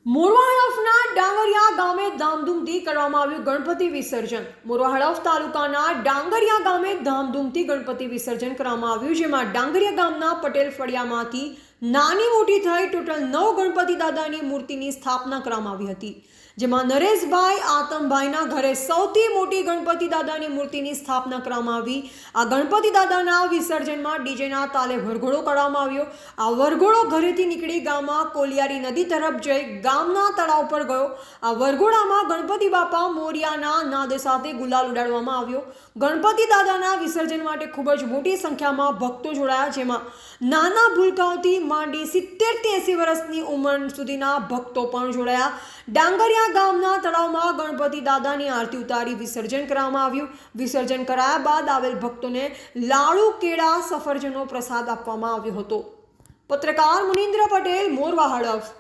મોરવા હડફના ડાંગરિયા ગામે ધામધૂમથી કરવામાં આવ્યું ગણપતિ વિસર્જન। મોરવા હડફ તાલુકાના ડાંગરિયા ગામે ધામધૂમથી ગણપતિ વિસર્જન કરવામાં આવ્યું, જેમાં ડાંગરિયા ગામના પટેલ ફળિયામાંથી નાની મોટી થઈ ટોટલ 9 ગણપતિ દાદાની મૂર્તિની સ્થાપના કરવામાં આવી હતી, જેમાં નરેશભાઈ આતમભાઈના ઘરે સૌથી મોટી ગણપતિ દાદાની મૂર્તિની સ્થાપના કરવામાં આવી। આ ગણપતિ દાદાના વિસર્જનમાં ડીજેના તાલે વરઘોડો કાઢવામાં આવ્યો। આ વરઘોડો ઘરેથી નીકળી ગામમાં કોલિયારી નદી તરફ જઈ ગામના તળાવ પર ગયો। આ વરઘોડામાં ગણપતિ બાપા મોરિયાના નાદ સાથે ગુલાલ ઉડાડવામાં આવ્યો। ગણપતિ દાદાના વિસર્જન માટે ખૂબ જ મોટી સંખ્યામાં ભક્તો જોડાયા, જેમાં નાના ભૂલકાઓથી માંડી 70 થી 80 વર્ષની ઉંમર સુધીના ભક્તો પણ જોડાયા। ડાંગરિયા ગામના તળાવમાં ગણપતિ દાદાની આરતી ઉતારી વિસર્જન કરવામાં આવ્યું। વિસર્જન કરાયા બાદ આવેલ ભક્તોને લાડુ, કેળા, સફરજનનો પ્રસાદ આપવામાં આવ્યો હતો। પત્રકાર મુનિન્દ્ર પટેલ, મોરવા હડફ।